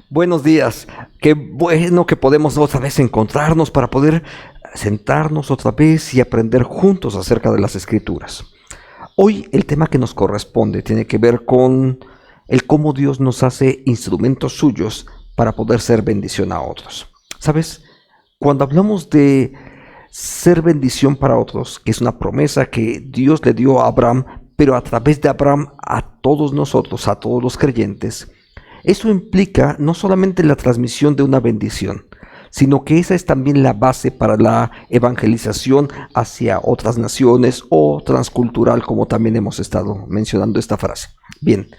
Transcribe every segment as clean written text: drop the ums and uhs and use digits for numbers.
Buenos días. Qué bueno que podemos otra vez encontrarnos para poder sentarnos otra vez y aprender juntos acerca de las Escrituras. Hoy el tema que nos corresponde tiene que ver con el cómo Dios nos hace instrumentos suyos para poder ser bendición a otros. ¿Sabes? Cuando hablamos de ser bendición para otros, que es una promesa que Dios le dio a Abraham, pero a través de Abraham a todos nosotros, a todos los creyentes, eso implica no solamente la transmisión de una bendición, sino que esa es también la base para la evangelización hacia otras naciones o transcultural, como también hemos estado mencionando esta frase. Bien,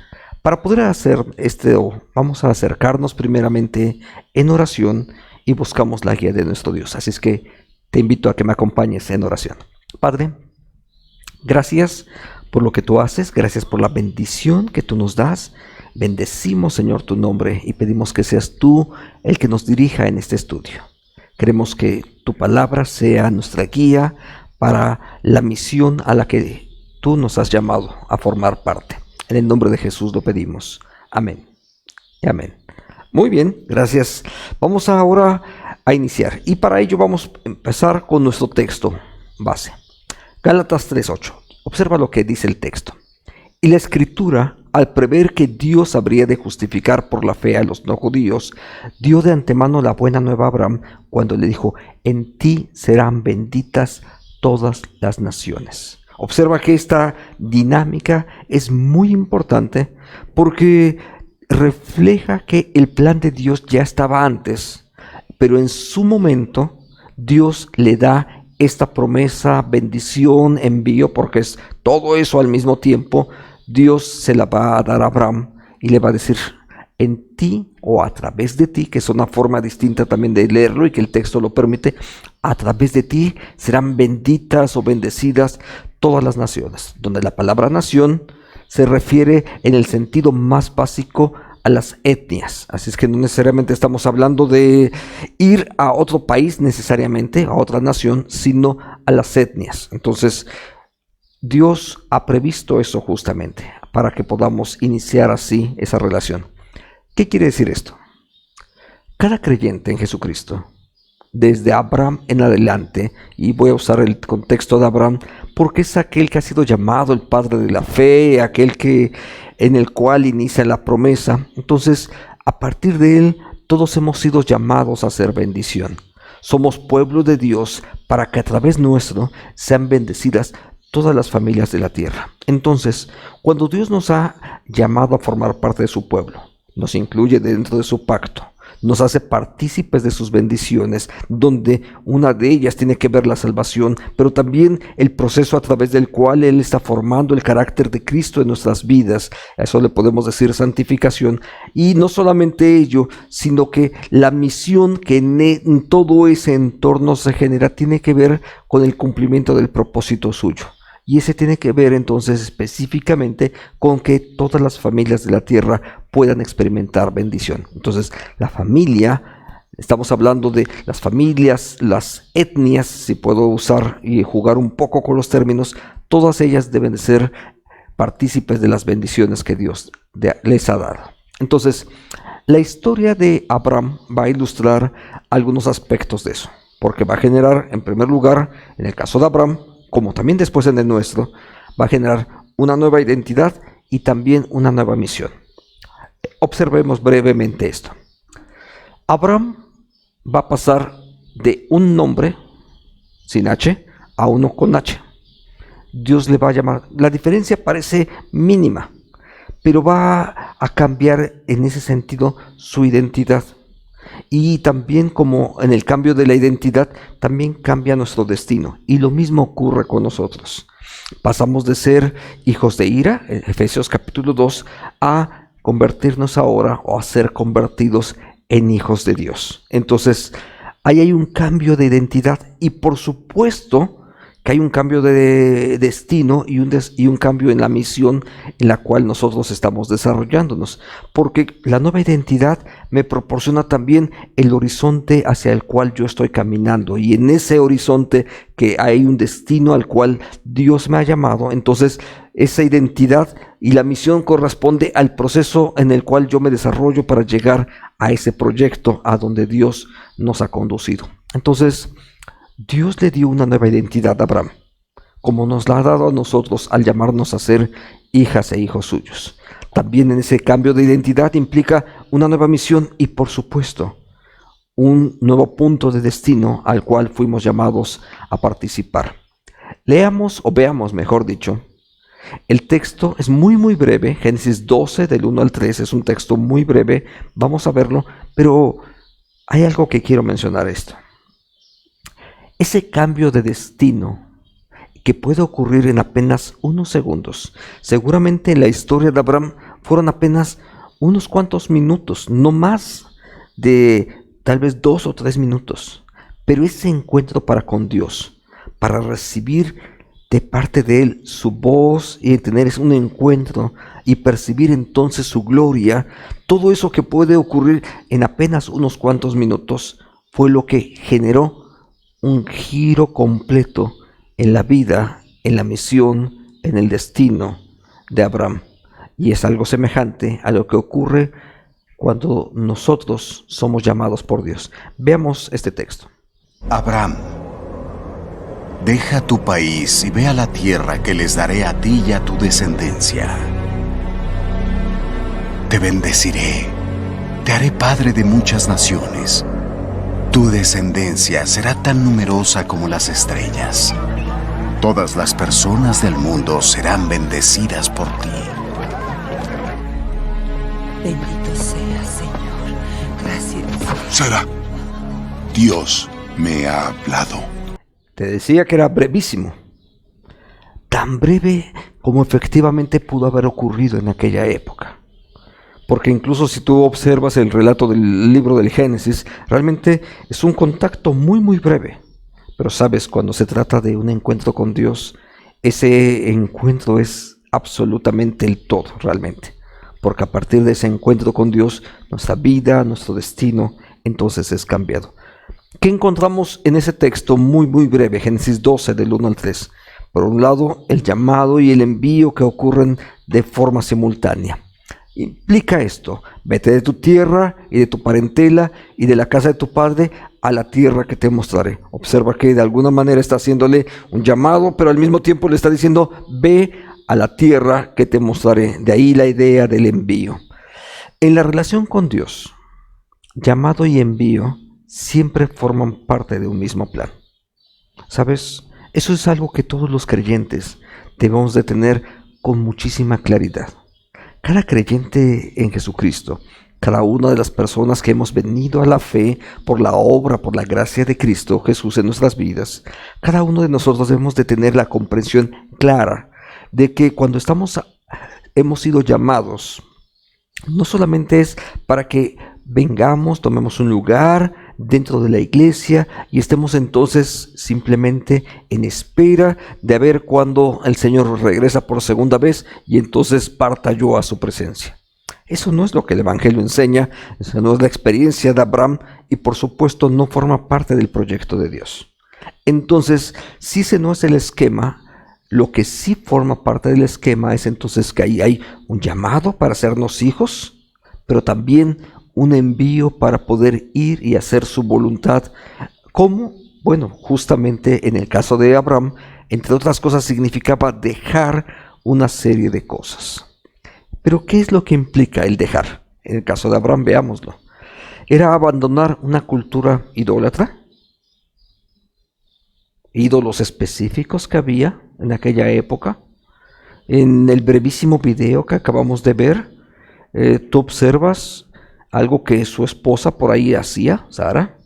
para poder hacer esto, vamos a acercarnos primeramente en oración y buscamos la guía de nuestro Dios. Así es que te invito a que me acompañes en oración. Padre, gracias por lo que tú haces, gracias por la bendición que tú nos das. Bendecimos, Señor, tu nombre y pedimos que seas tú el que nos dirija en este estudio. Queremos que tu palabra sea nuestra guía para la misión a la que tú nos has llamado a formar parte. En el nombre de Jesús lo pedimos. Amén y amén. Muy bien, gracias. Vamos ahora a iniciar y para ello vamos a empezar con nuestro texto base. Gálatas 3:8. Observa lo que dice el texto. Y la Escritura, al prever que Dios habría de justificar por la fe a los no judíos, dio de antemano la buena nueva a Abraham cuando le dijo: en ti serán benditas todas las naciones. Observa que esta dinámica es muy importante porque refleja que el plan de Dios ya estaba antes, pero en su momento Dios le da esta promesa, bendición, envío, porque es todo eso al mismo tiempo. Dios se la va a dar a Abraham y le va a decir: en ti o a través de ti, que es una forma distinta también de leerlo y que el texto lo permite, a través de ti serán benditas o bendecidas todas las naciones, donde la palabra nación se refiere en el sentido más básico a las etnias. Así es que no necesariamente estamos hablando de ir a otro país necesariamente, a otra nación, sino a las etnias. Entonces, Dios ha previsto eso justamente para que podamos iniciar así esa relación. ¿Qué quiere decir esto? Cada creyente en Jesucristo, desde Abraham en adelante, y voy a usar el contexto de Abraham porque es aquel que ha sido llamado el padre de la fe, aquel que en el cual inicia la promesa. Entonces, a partir de él, todos hemos sido llamados a ser bendición. Somos pueblo de Dios para que a través nuestro sean bendecidas todas las familias de la tierra. Entonces, cuando Dios nos ha llamado a formar parte de su pueblo, nos incluye dentro de su pacto, nos hace partícipes de sus bendiciones, donde una de ellas tiene que ver la salvación, pero también el proceso a través del cual Él está formando el carácter de Cristo en nuestras vidas. A eso le podemos decir santificación. Y no solamente ello, sino que la misión que en todo ese entorno se genera tiene que ver con el cumplimiento del propósito suyo. Y ese tiene que ver entonces específicamente con que todas las familias de la tierra puedan experimentar bendición. Entonces, la familia, estamos hablando de las familias, las etnias, si puedo usar y jugar un poco con los términos, todas ellas deben de ser partícipes de las bendiciones que Dios les ha dado. Entonces, la historia de Abraham va a ilustrar algunos aspectos de eso, porque va a generar, en primer lugar, en el caso de Abraham, como también después en el nuestro, va a generar una nueva identidad y también una nueva misión. Observemos brevemente esto. Abraham va a pasar de un nombre sin H a uno con H. Dios le va a llamar, la diferencia parece mínima, pero va a cambiar en ese sentido su identidad. Y también, como en el cambio de la identidad, también cambia nuestro destino. Y lo mismo ocurre con nosotros. Pasamos de ser hijos de ira, en Efesios capítulo 2, a convertirnos ahora o a ser convertidos en hijos de Dios. Entonces, ahí hay un cambio de identidad y por supuesto que hay un cambio de destino y un cambio en la misión en la cual nosotros estamos desarrollándonos, porque la nueva identidad me proporciona también el horizonte hacia el cual yo estoy caminando, y en ese horizonte que hay un destino al cual Dios me ha llamado. Entonces esa identidad y la misión corresponde al proceso en el cual yo me desarrollo para llegar a ese proyecto a donde Dios nos ha conducido. Entonces Dios le dio una nueva identidad a Abraham, como nos la ha dado a nosotros al llamarnos a ser hijas e hijos suyos. También en ese cambio de identidad implica una nueva misión y, por supuesto, un nuevo punto de destino al cual fuimos llamados a participar. Leamos, o veamos mejor dicho, el texto es muy breve. Génesis 12 del 1 al 3 es un texto muy breve, vamos a verlo, pero hay algo que quiero mencionar esto. Ese cambio de destino que puede ocurrir en apenas unos segundos. Seguramente en la historia de Abraham fueron apenas unos cuantos minutos, no más de tal vez 2 o 3 minutos. Pero ese encuentro para con Dios, para recibir de parte de Él su voz y tener un encuentro y percibir entonces su gloria, todo eso que puede ocurrir en apenas unos cuantos minutos fue lo que generó un giro completo en la vida, en la misión, en el destino de Abraham. Y es algo semejante a lo que ocurre cuando nosotros somos llamados por Dios. Veamos este texto. Abraham, deja tu país y ve a la tierra que les daré a ti y a tu descendencia. Te bendeciré, te haré padre de muchas naciones. Tu descendencia será tan numerosa como las estrellas. Todas las personas del mundo serán bendecidas por ti. Bendito sea, Señor. Gracias. Sara, Dios me ha hablado. Te decía que era brevísimo. Tan breve como efectivamente pudo haber ocurrido en aquella época. Porque incluso si tú observas el relato del libro del Génesis, realmente es un contacto muy breve. Pero sabes, cuando se trata de un encuentro con Dios, ese encuentro es absolutamente el todo, realmente. Porque a partir de ese encuentro con Dios, nuestra vida, nuestro destino, entonces es cambiado. ¿Qué encontramos en ese texto muy breve, Génesis 12 del 1 al 3? Por un lado, el llamado y el envío que ocurren de forma simultánea. Implica esto: vete de tu tierra y de tu parentela y de la casa de tu padre a la tierra que te mostraré. Observa que de alguna manera está haciéndole un llamado, pero al mismo tiempo le está diciendo: ve a la tierra que te mostraré. De ahí la idea del envío. En la relación con Dios, llamado y envío siempre forman parte de un mismo plan. ¿Sabes? Eso es algo que todos los creyentes debemos de tener con muchísima claridad. Cada creyente en Jesucristo, cada una de las personas que hemos venido a la fe por la obra, por la gracia de Cristo Jesús en nuestras vidas, cada uno de nosotros debemos de tener la comprensión clara de que cuando hemos sido llamados, no solamente es para que vengamos, tomemos un lugar dentro de la iglesia y estemos entonces simplemente en espera de ver cuándo el Señor regresa por segunda vez y entonces parta yo a su presencia. Eso no es lo que el Evangelio enseña, esa no es la experiencia de Abraham y por supuesto no forma parte del proyecto de Dios. Entonces, si ese no es el esquema, lo que sí forma parte del esquema es entonces que ahí hay un llamado para hacernos hijos, pero también un envío para poder ir y hacer su voluntad. ¿Cómo? Bueno, justamente en el caso de Abraham, entre otras cosas, significaba dejar una serie de cosas. Pero ¿qué es lo que implica el dejar? En el caso de Abraham, veámoslo. ¿Era abandonar una cultura idólatra? ¿Ídolos específicos que había en aquella época? En el brevísimo video que acabamos de ver, tú observas algo que su esposa por ahí hacía, Sara,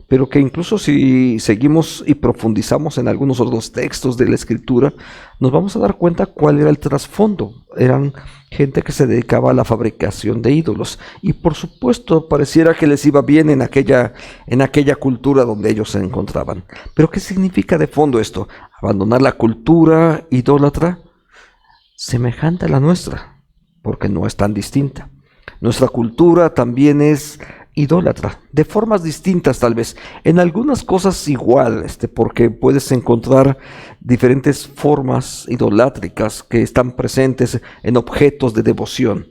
pero que incluso si seguimos y profundizamos en algunos otros textos de la Escritura, nos vamos a dar cuenta cuál era el trasfondo. Eran gente que se dedicaba a la fabricación de ídolos y por supuesto pareciera que les iba bien en aquella cultura donde ellos se encontraban. Pero ¿qué significa de fondo esto? abandonar la cultura idólatra semejante a la nuestra, porque no es tan distinta. Nuestra cultura también es idólatra, de formas distintas tal vez, en algunas cosas igual, porque puedes encontrar diferentes formas idolátricas que están presentes en objetos de devoción.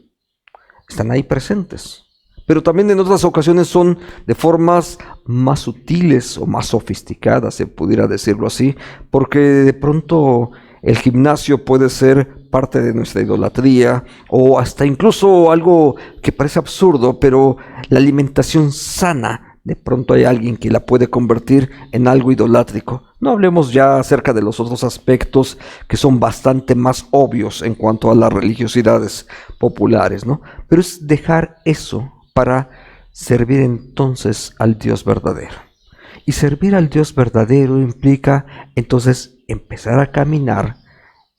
Están ahí presentes, pero también en otras ocasiones son de formas más sutiles o más sofisticadas, se pudiera decirlo así, porque de pronto el gimnasio puede ser parte de nuestra idolatría, o hasta incluso algo que parece absurdo, pero la alimentación sana, de pronto hay alguien que la puede convertir en algo idolátrico. No hablemos ya acerca de los otros aspectos que son bastante más obvios en cuanto a las religiosidades populares, ¿no? Pero es dejar eso para servir entonces al Dios verdadero. Y servir al Dios verdadero implica entonces empezar a caminar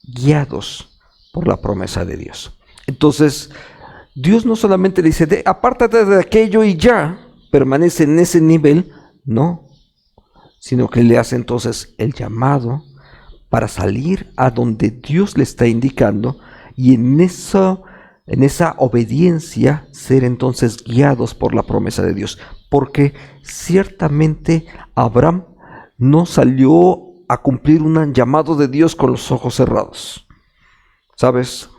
guiados por la promesa de Dios. Entonces, Dios no solamente le dice, apártate de aquello y ya, permanece en ese nivel, no, sino que le hace entonces el llamado para salir a donde Dios le está indicando y en esa obediencia ser entonces guiados por la promesa de Dios. Porque ciertamente Abraham no salió a cumplir un llamado de Dios con los ojos cerrados. ¿Sabes?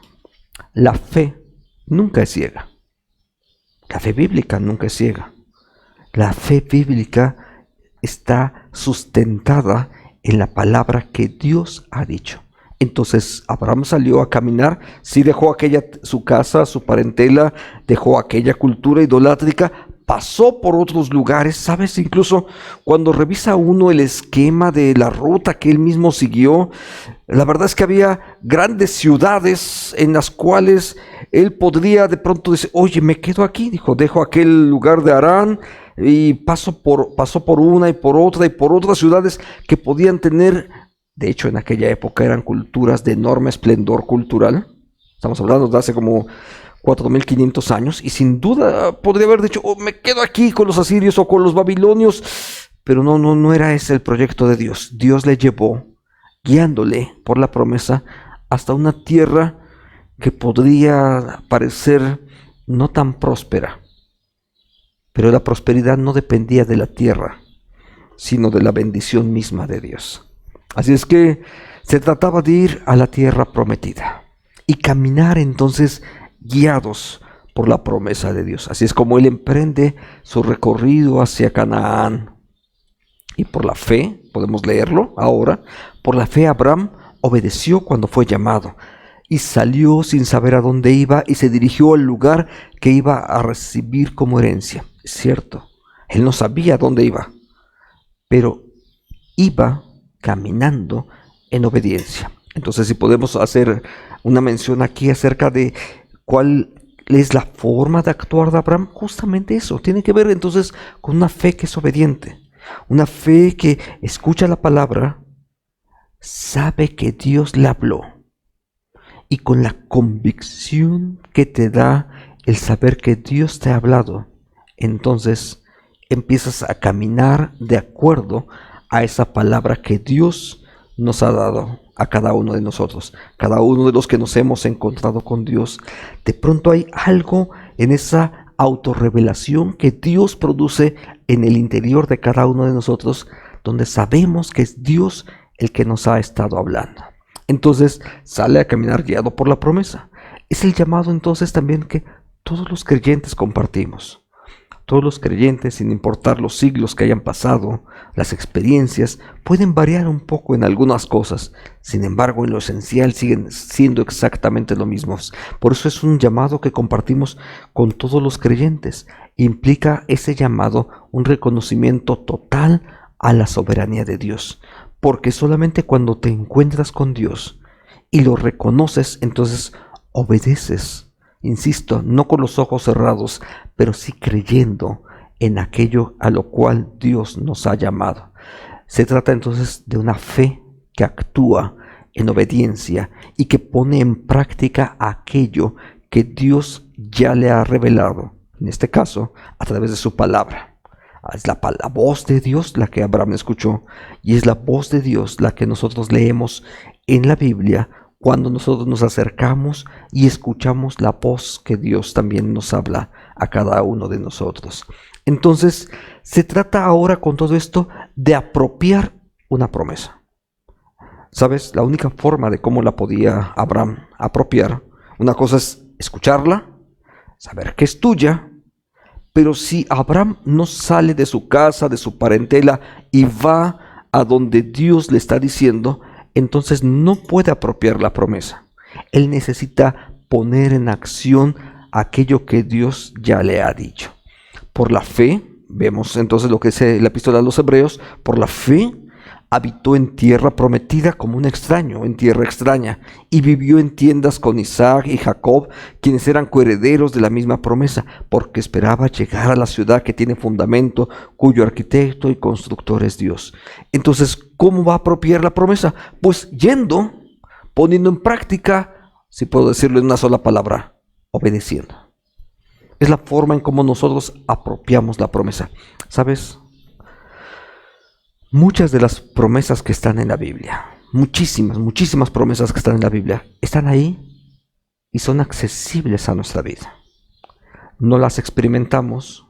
La fe nunca es ciega. La fe bíblica nunca es ciega. La fe bíblica está sustentada en la palabra que Dios ha dicho. Entonces Abraham salió a caminar, sí dejó su casa, su parentela, dejó aquella cultura idolátrica, pasó por otros lugares, ¿sabes? Incluso cuando revisa uno el esquema de la ruta que él mismo siguió, la verdad es que había grandes ciudades en las cuales él podría de pronto decir, oye, me quedo aquí, dijo, dejo aquel lugar de Harán y pasó por una y por otras ciudades que podían tener, de hecho en aquella época eran culturas de enorme esplendor cultural, estamos hablando de hace como 4.500 años, y sin duda podría haber dicho, me quedo aquí con los asirios o con los babilonios, pero no era ese el proyecto de Dios. Dios le llevó, guiándole por la promesa, hasta una tierra que podría parecer no tan próspera, pero la prosperidad no dependía de la tierra, sino de la bendición misma de Dios. Así es que se trataba de ir a la tierra prometida y caminar entonces guiados por la promesa de Dios. Así es como él emprende su recorrido hacia Canaán. Y por la fe, podemos leerlo ahora, por la fe Abraham obedeció cuando fue llamado y salió sin saber a dónde iba y se dirigió al lugar que iba a recibir como herencia. Es cierto, él no sabía dónde iba, pero iba caminando en obediencia. Entonces, si podemos hacer una mención aquí acerca de ¿cuál es la forma de actuar de Abraham? Justamente eso, tiene que ver entonces con una fe que es obediente, una fe que escucha la palabra, sabe que Dios le habló, y con la convicción que te da el saber que Dios te ha hablado, entonces empiezas a caminar de acuerdo a esa palabra que Dios nos ha dado a cada uno de nosotros, cada uno de los que nos hemos encontrado con Dios. De pronto hay algo en esa autorrevelación que Dios produce en el interior de cada uno de nosotros, donde sabemos que es Dios el que nos ha estado hablando. Entonces sale a caminar guiado por la promesa. Es el llamado entonces también que todos los creyentes compartimos. Todos los creyentes, sin importar los siglos que hayan pasado, las experiencias pueden variar un poco en algunas cosas, sin embargo en lo esencial siguen siendo exactamente lo mismo. Por eso es un llamado que compartimos con todos los creyentes. Implica ese llamado un reconocimiento total a la soberanía de Dios, porque solamente cuando te encuentras con Dios y lo reconoces, entonces obedeces. Insisto, no con los ojos cerrados, pero sí creyendo en aquello a lo cual Dios nos ha llamado. Se trata entonces de una fe que actúa en obediencia y que pone en práctica aquello que Dios ya le ha revelado, en este caso, a través de su palabra. Es la voz de Dios la que Abraham escuchó, y es la voz de Dios la que nosotros leemos en la Biblia cuando nosotros nos acercamos y escuchamos la voz que Dios también nos habla a cada uno de nosotros. Entonces, se trata ahora con todo esto de apropiar una promesa. ¿Sabes? La única forma de cómo la podía Abraham apropiar, una cosa es escucharla, saber que es tuya, pero si Abraham no sale de su casa, de su parentela, y va a donde Dios le está diciendo, entonces no puede apropiar la promesa. Él necesita poner en acción aquello que Dios ya le ha dicho. Por la fe, vemos entonces lo que dice la epístola a los Hebreos, por la fe habitó en tierra prometida como un extraño, en tierra extraña, y vivió en tiendas con Isaac y Jacob, quienes eran coherederos de la misma promesa, porque esperaba llegar a la ciudad que tiene fundamento, cuyo arquitecto y constructor es Dios. Entonces, ¿cómo va a apropiar la promesa? Pues yendo, poniendo en práctica, si puedo decirlo en una sola palabra, obedeciendo. Es la forma en cómo nosotros apropiamos la promesa. ¿Sabes? Muchas de las promesas que están en la Biblia, muchísimas promesas que están en la Biblia, están ahí y son accesibles a nuestra vida. No las experimentamos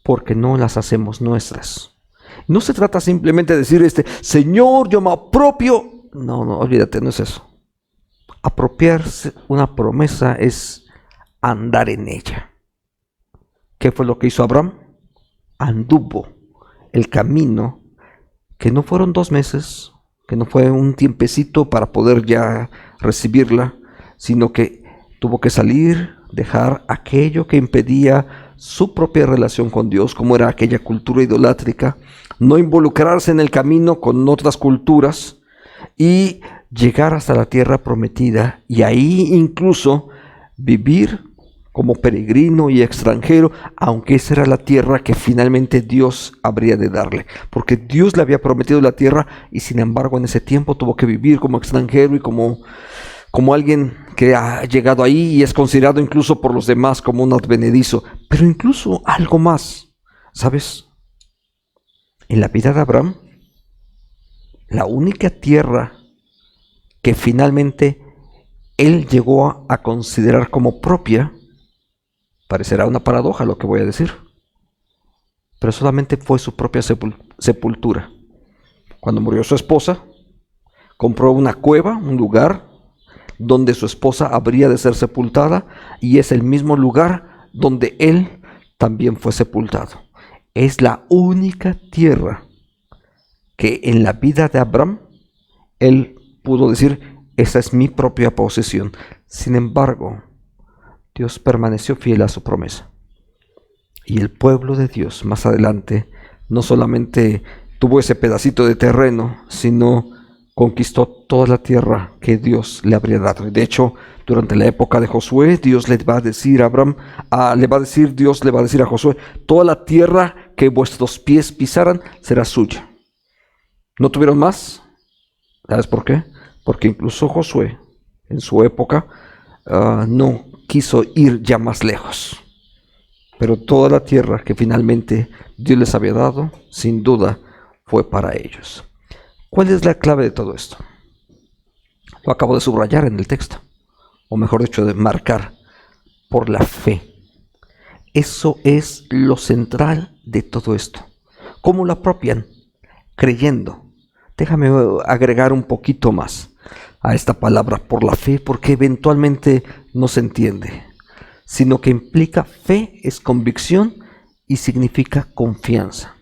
porque no las hacemos nuestras. No se trata simplemente de decir, Señor, yo me apropio. No, olvídate, no es eso. Apropiarse una promesa es andar en ella. ¿Qué fue lo que hizo Abraham? Anduvo el camino, que no fueron 2 meses, que no fue un tiempecito para poder ya recibirla, sino que tuvo que salir, dejar aquello que impedía su propia relación con Dios, como era aquella cultura idolátrica, no involucrarse en el camino con otras culturas y llegar hasta la tierra prometida, y ahí incluso vivir como peregrino y extranjero, aunque esa era la tierra que finalmente Dios habría de darle, porque Dios le había prometido la tierra, y sin embargo en ese tiempo tuvo que vivir como extranjero y como alguien que ha llegado ahí y es considerado incluso por los demás como un advenedizo. Pero incluso algo más, ¿sabes? En la vida de Abraham, la única tierra que finalmente él llegó a considerar como propia, parecerá una paradoja lo que voy a decir, pero solamente fue su propia sepultura. Cuando murió su esposa, compró una cueva, un lugar donde su esposa habría de ser sepultada, y es el mismo lugar donde él también fue sepultado. Es la única tierra que en la vida de Abraham él pudo decir, esa es mi propia posesión. Sin embargo, Dios permaneció fiel a su promesa. Y el pueblo de Dios más adelante no solamente tuvo ese pedacito de terreno, sino conquistó toda la tierra que Dios le habría dado. De hecho, durante la época de Josué, Dios le va a decir a Dios le va a decir a Josué, toda la tierra que vuestros pies pisaran será suya. ¿No tuvieron más? ¿Sabes por qué? Porque incluso Josué, en su época, no quiso ir ya más lejos. Pero toda la tierra que finalmente Dios les había dado, sin duda, fue para ellos. ¿Cuál es la clave de todo esto? Lo acabo de subrayar en el texto, o mejor dicho, de marcar, por la fe. Eso es lo central de todo esto. ¿Cómo lo apropian? Creyendo. Déjame agregar un poquito más a esta palabra, por la fe, porque eventualmente no se entiende, sino que implica fe, es convicción y significa confianza.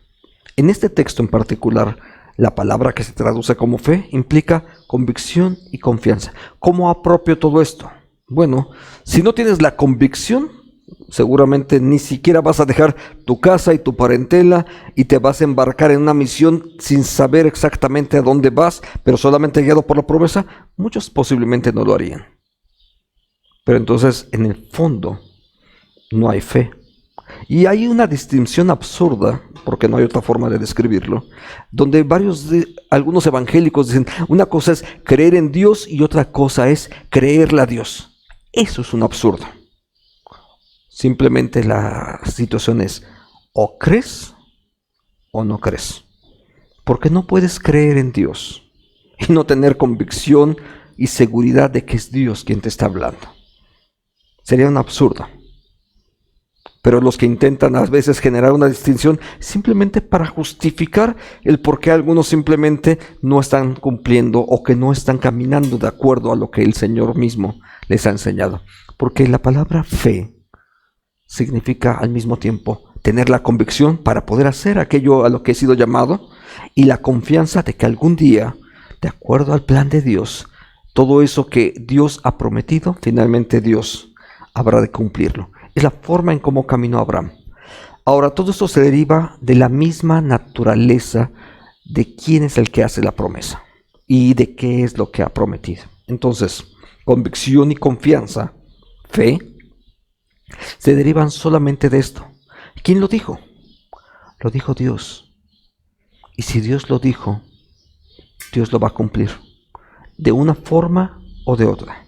En este texto en particular, la palabra que se traduce como fe implica convicción y confianza. ¿Cómo apropio todo esto? Bueno, si no tienes la convicción, seguramente ni siquiera vas a dejar tu casa y tu parentela y te vas a embarcar en una misión sin saber exactamente a dónde vas, pero solamente guiado por la promesa. Muchos posiblemente no lo harían. Pero entonces, en el fondo, no hay fe. Y hay una distinción absurda, porque no hay otra forma de describirlo, donde algunos evangélicos dicen, una cosa es creer en Dios y otra cosa es creerle a Dios. Eso es un absurdo. Simplemente la situación es, o crees o no crees. Porque no puedes creer en Dios y no tener convicción y seguridad de que es Dios quien te está hablando. Sería un absurdo. Pero los que intentan a veces generar una distinción simplemente para justificar el por qué algunos simplemente no están cumpliendo o que no están caminando de acuerdo a lo que el Señor mismo les ha enseñado. Porque la palabra fe significa al mismo tiempo tener la convicción para poder hacer aquello a lo que he sido llamado y la confianza de que algún día, de acuerdo al plan de Dios, todo eso que Dios ha prometido, finalmente Dios habrá de cumplirlo. Es la forma en cómo caminó Abraham. Ahora, todo esto se deriva de la misma naturaleza de quién es el que hace la promesa y de qué es lo que ha prometido. Entonces, convicción y confianza, fe, se derivan solamente de esto. ¿Quién lo dijo? Lo dijo Dios. Y si Dios lo dijo, Dios lo va a cumplir, de una forma o de otra,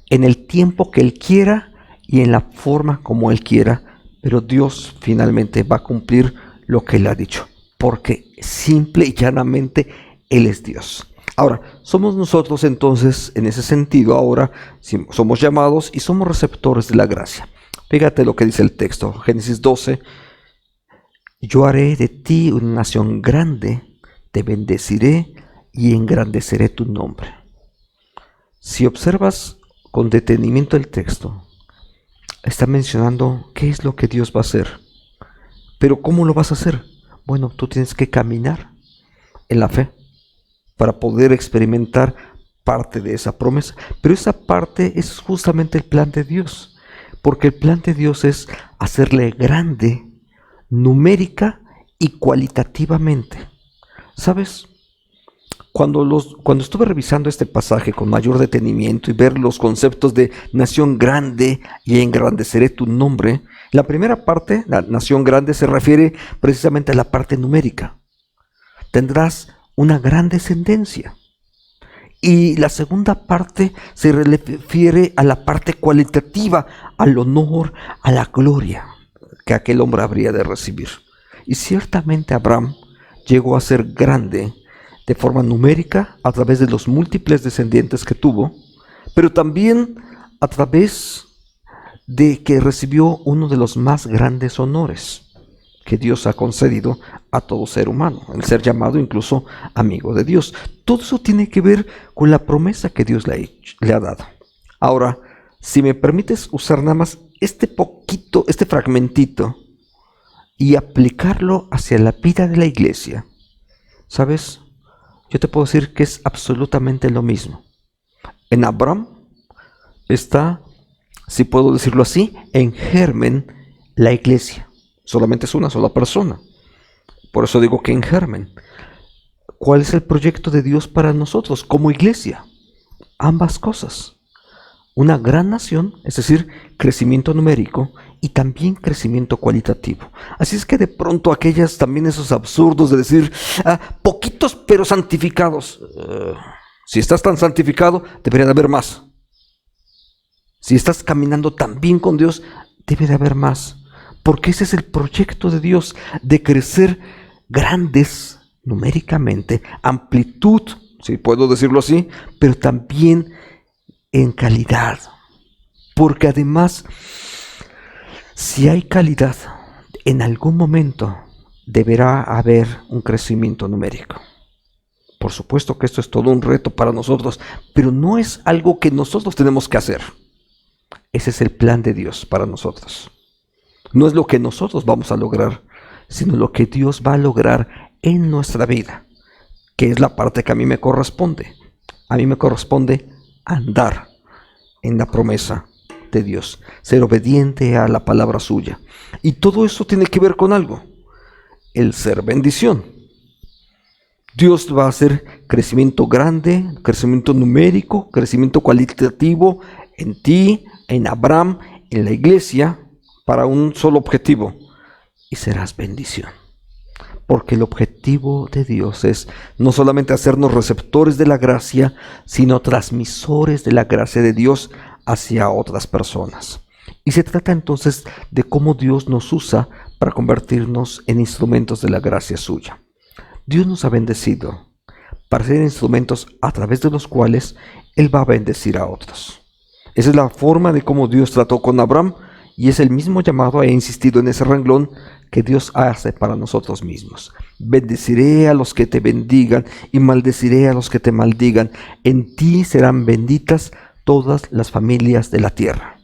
en el tiempo que Él quiera y en la forma como Él quiera, pero Dios finalmente va a cumplir lo que Él ha dicho, porque simple y llanamente Él es Dios. Ahora, somos nosotros entonces, en ese sentido, ahora somos llamados y somos receptores de la gracia. Fíjate lo que dice el texto, Génesis 12, yo haré de ti una nación grande, te bendeciré y engrandeceré tu nombre. Si observas con detenimiento el texto, está mencionando qué es lo que Dios va a hacer. Pero ¿cómo lo vas a hacer? Bueno, tú tienes que caminar en la fe para poder experimentar parte de esa promesa. Pero esa parte es justamente el plan de Dios. Porque el plan de Dios es hacerle grande, numérica y cualitativamente. ¿Sabes? Cuando estuve revisando este pasaje con mayor detenimiento y ver los conceptos de nación grande y engrandeceré tu nombre, la primera parte, la nación grande, se refiere precisamente a la parte numérica. Tendrás una gran descendencia. Y la segunda parte se refiere a la parte cualitativa, al honor, a la gloria que aquel hombre habría de recibir. Y ciertamente Abraham llegó a ser grande de forma numérica a través de los múltiples descendientes que tuvo, pero también a través de que recibió uno de los más grandes honores que Dios ha concedido a todo ser humano, el ser llamado incluso amigo de Dios. Todo eso tiene que ver con la promesa que Dios le ha dado. Ahora, si me permites usar nada más este fragmentito y aplicarlo hacia la vida de la iglesia, ¿sabes? Yo te puedo decir que es absolutamente lo mismo. En Abraham está, si puedo decirlo así, en germen la iglesia. Solamente es una sola persona. Por eso digo que en germen. ¿Cuál es el proyecto de Dios para nosotros como iglesia? Ambas cosas. Una gran nación, es decir, crecimiento numérico y también crecimiento cualitativo. Así es que de pronto también esos absurdos de decir, poquitos pero santificados. Si estás tan santificado, debería de haber más. Si estás caminando tan bien con Dios, debe de haber más. Porque ese es el proyecto de Dios, de crecer grandes numéricamente, amplitud, si puedo decirlo así, pero también en calidad. Porque además, si hay calidad, en algún momento deberá haber un crecimiento numérico. Por supuesto que esto es todo un reto para nosotros, pero no es algo que nosotros tenemos que hacer. Ese es el plan de Dios para nosotros. No es lo que nosotros vamos a lograr, sino lo que Dios va a lograr en nuestra vida, que es la parte que a mí me corresponde. A mí me corresponde andar en la promesa de Dios, ser obediente a la palabra suya. Y todo eso tiene que ver con algo, el ser bendición. Dios va a hacer crecimiento grande, crecimiento numérico, crecimiento cualitativo en ti, en Abraham, en la iglesia, para un solo objetivo, y serás bendición. Porque el objetivo de Dios es no solamente hacernos receptores de la gracia, sino transmisores de la gracia de Dios hacia otras personas. Y se trata entonces de cómo Dios nos usa para convertirnos en instrumentos de la gracia suya. Dios nos ha bendecido para ser instrumentos a través de los cuales Él va a bendecir a otros. Esa es la forma de cómo Dios trató con Abraham y es el mismo llamado, he insistido en ese renglón, que Dios hace para nosotros mismos. Bendeciré a los que te bendigan y maldeciré a los que te maldigan. En ti serán benditas todas las familias de la tierra.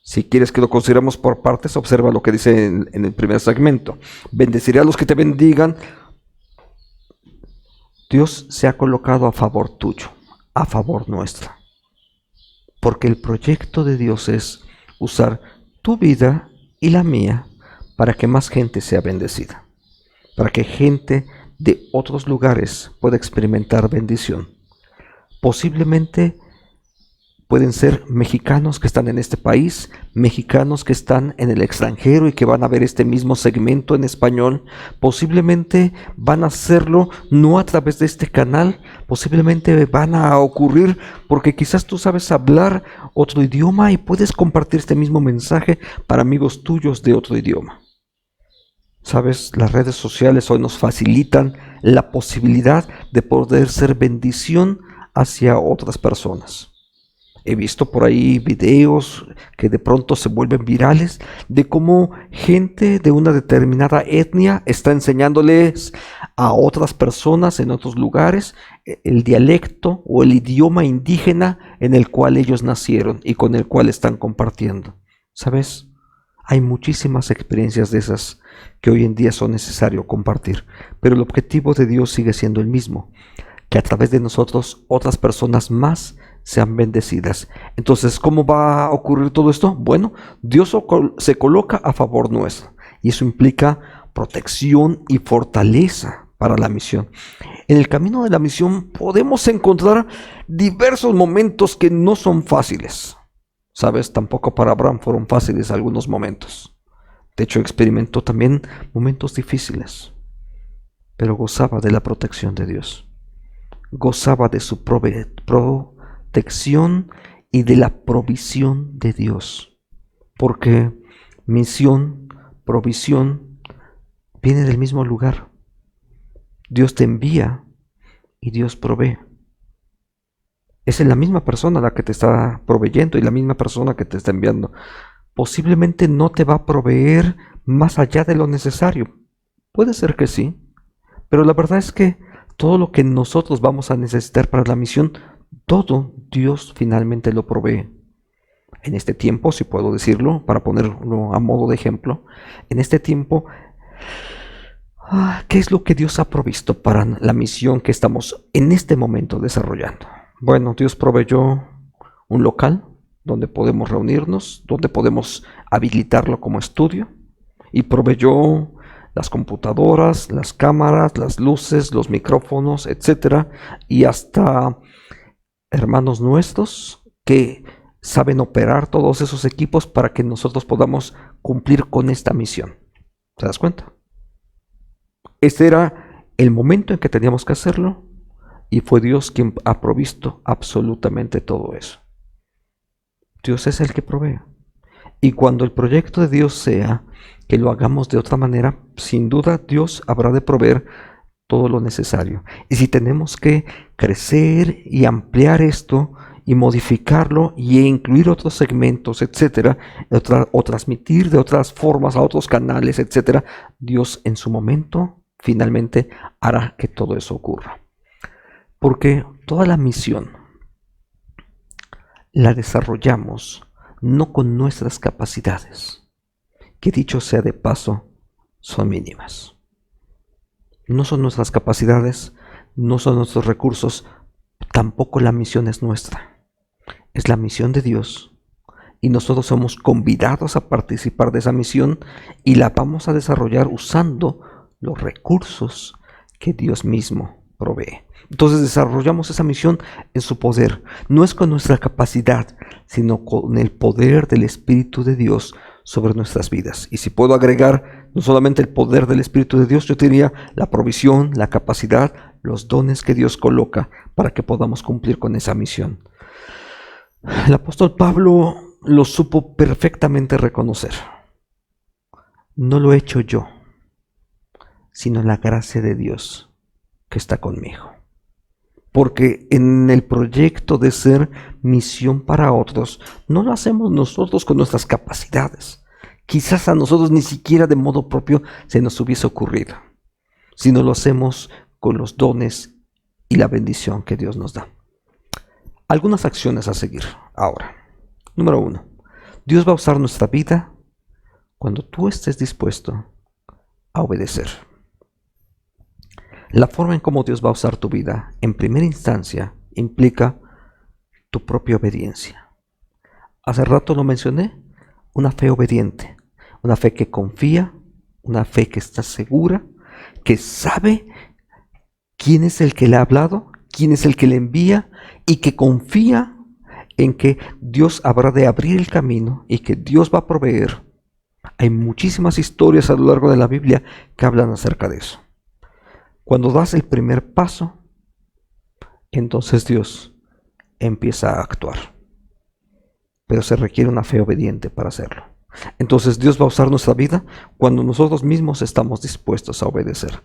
Si quieres que lo consideremos por partes, observa lo que dice en el primer segmento. Bendeciré a los que te bendigan. Dios se ha colocado a favor tuyo, a favor nuestro. Porque el proyecto de Dios es usar tu vida y la mía para que más gente sea bendecida. Para que gente de otros lugares pueda experimentar bendición. Posiblemente pueden ser mexicanos que están en este país, mexicanos que están en el extranjero y que van a ver este mismo segmento en español. Posiblemente van a hacerlo no a través de este canal, posiblemente van a ocurrir porque quizás tú sabes hablar otro idioma y puedes compartir este mismo mensaje para amigos tuyos de otro idioma. Sabes, las redes sociales hoy nos facilitan la posibilidad de poder ser bendición hacia otras personas. He visto por ahí videos que de pronto se vuelven virales de cómo gente de una determinada etnia está enseñándoles a otras personas en otros lugares el dialecto o el idioma indígena en el cual ellos nacieron y con el cual están compartiendo. ¿Sabes? Hay muchísimas experiencias de esas que hoy en día son necesario compartir, pero el objetivo de Dios sigue siendo el mismo, que a través de nosotros otras personas más sean bendecidas. Entonces, ¿cómo va a ocurrir todo esto? Bueno, Dios se coloca a favor nuestro y eso implica protección y fortaleza para la misión. En el camino de la misión podemos encontrar diversos momentos que no son fáciles. Sabes, tampoco para Abraham fueron fáciles algunos momentos. De hecho, experimentó también momentos difíciles, pero gozaba de la protección de Dios. Gozaba de su protección y de la provisión de Dios. Porque misión, provisión, viene del mismo lugar. Dios te envía y Dios provee. Es la misma persona la que te está proveyendo y la misma persona que te está enviando. Posiblemente no te va a proveer más allá de lo necesario. Puede ser que sí, pero la verdad es que todo lo que nosotros vamos a necesitar para la misión, todo Dios finalmente lo provee. En este tiempo, si puedo decirlo, para ponerlo a modo de ejemplo, en este tiempo, ¿qué es lo que Dios ha provisto para la misión que estamos en este momento desarrollando? Bueno, Dios proveyó un local donde podemos reunirnos, donde podemos habilitarlo como estudio, y proveyó las computadoras, las cámaras, las luces, los micrófonos, etcétera, y hasta hermanos nuestros que saben operar todos esos equipos para que nosotros podamos cumplir con esta misión. ¿Te das cuenta? Este era el momento en que teníamos que hacerlo y fue Dios quien ha provisto absolutamente todo eso. Dios es el que provee. Y cuando el proyecto de Dios sea que lo hagamos de otra manera, sin duda Dios habrá de proveer todo lo necesario. Y si tenemos que crecer y ampliar esto y modificarlo y incluir otros segmentos, etcétera, o transmitir de otras formas a otros canales, etcétera, Dios en su momento finalmente hará que todo eso ocurra. Porque toda la misión la desarrollamos no con nuestras capacidades, que dicho sea de paso, son mínimas. No son nuestras capacidades, no son nuestros recursos, tampoco la misión es nuestra. Es la misión de Dios y nosotros somos convidados a participar de esa misión y la vamos a desarrollar usando los recursos que Dios mismo provee. Entonces desarrollamos esa misión en su poder. No es con nuestra capacidad, sino con el poder del Espíritu de Dios sobre nuestras vidas. Y si puedo agregar no solamente el poder del Espíritu de Dios, yo diría la provisión, la capacidad, los dones que Dios coloca para que podamos cumplir con esa misión. El apóstol Pablo lo supo perfectamente reconocer. No lo he hecho yo, sino la gracia de Dios que está conmigo. Porque en el proyecto de ser misión para otros, no lo hacemos nosotros con nuestras capacidades. Quizás a nosotros ni siquiera de modo propio se nos hubiese ocurrido, sino lo hacemos con los dones y la bendición que Dios nos da. Algunas acciones a seguir ahora. Número 1. Dios va a usar nuestra vida cuando tú estés dispuesto a obedecer. La forma en cómo Dios va a usar tu vida, en primera instancia, implica tu propia obediencia. Hace rato lo mencioné, una fe obediente, una fe que confía, una fe que está segura, que sabe quién es el que le ha hablado, quién es el que le envía y que confía en que Dios habrá de abrir el camino y que Dios va a proveer. Hay muchísimas historias a lo largo de la Biblia que hablan acerca de eso. Cuando das el primer paso, entonces Dios empieza a actuar. Pero se requiere una fe obediente para hacerlo. Entonces Dios va a usar nuestra vida cuando nosotros mismos estamos dispuestos a obedecer.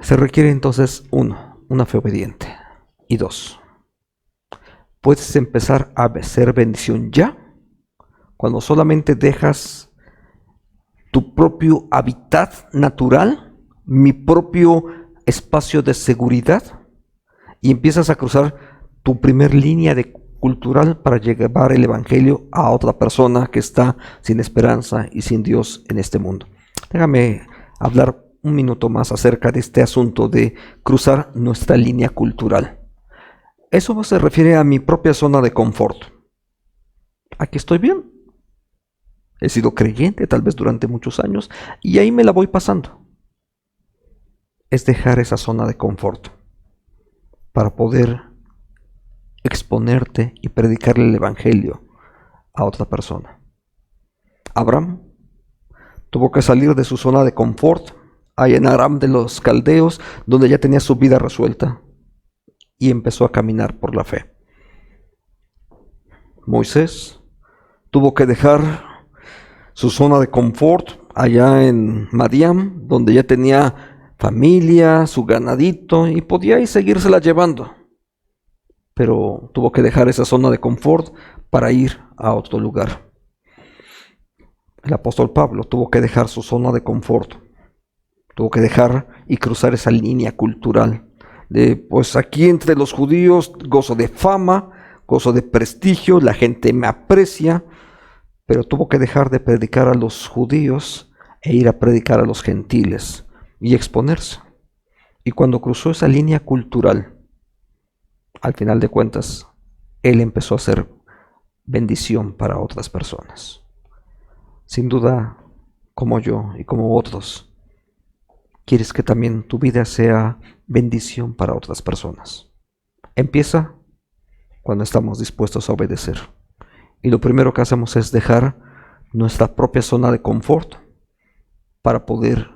Se requiere entonces, 1, una fe obediente. Y 2, puedes empezar a ser bendición ya, cuando solamente dejas tu propio hábitat natural, mi propio espacio de seguridad, y empiezas a cruzar tu primer línea cultural para llevar el evangelio a otra persona que está sin esperanza y sin Dios en este mundo. Déjame hablar un minuto más acerca de este asunto de cruzar nuestra línea cultural. Eso se refiere a mi propia zona de confort. Aquí estoy bien. He sido creyente tal vez durante muchos años y ahí me la voy pasando. Es dejar esa zona de confort para poder exponerte y predicarle el evangelio a otra persona. Abraham tuvo que salir de su zona de confort, allá en Aram de los caldeos, donde ya tenía su vida resuelta, y empezó a caminar por la fe. Moisés tuvo que dejar su zona de confort allá en Madián, donde ya tenía familia, su ganadito, y podía ir seguírsela llevando. Pero tuvo que dejar esa zona de confort para ir a otro lugar. El apóstol Pablo tuvo que dejar su zona de confort. Tuvo que dejar y cruzar esa línea cultural de, pues aquí entre los judíos gozo de fama, gozo de prestigio, la gente me aprecia, pero tuvo que dejar de predicar a los judíos e ir a predicar a los gentiles y exponerse. Y cuando cruzó esa línea cultural, al final de cuentas, él empezó a ser bendición para otras personas. Sin duda, como yo y como otros, quieres que también tu vida sea bendición para otras personas. Empieza cuando estamos dispuestos a obedecer. Y lo primero que hacemos es dejar nuestra propia zona de confort para poder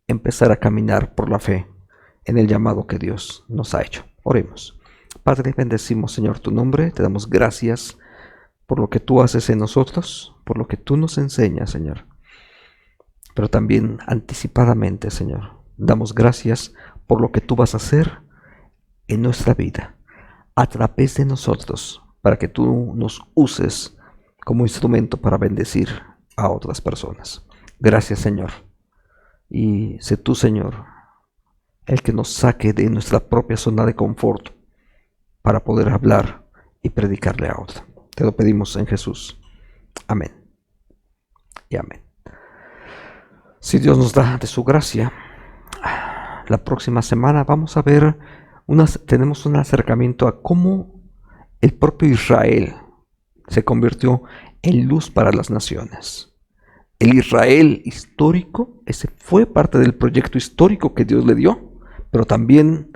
empezar a caminar por la fe en el llamado que Dios nos ha hecho. Oremos. Padre, bendecimos, Señor, tu nombre. Te damos gracias por lo que tú haces en nosotros, por lo que tú nos enseñas, Señor. Pero también anticipadamente, Señor, damos gracias por lo que tú vas a hacer en nuestra vida, a través de nosotros, para que tú nos uses como instrumento para bendecir a otras personas. Gracias, Señor. Y sé tú, Señor, el que nos saque de nuestra propia zona de confort para poder hablar y predicarle a otro. Te lo pedimos en Jesús. Amén. Y amén. Si Dios nos da de su gracia, la próxima semana vamos a ver, tenemos un acercamiento a cómo el propio Israel se convirtió en luz para las naciones. El Israel histórico, ese fue parte del proyecto histórico que Dios le dio, pero también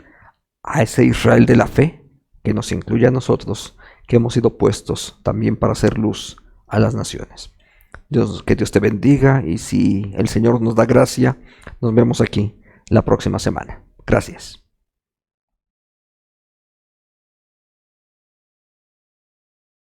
a ese Israel de la fe, que nos incluye a nosotros, que hemos sido puestos también para hacer luz a las naciones. Que Dios te bendiga, y si el Señor nos da gracia, nos vemos aquí la próxima semana. Gracias.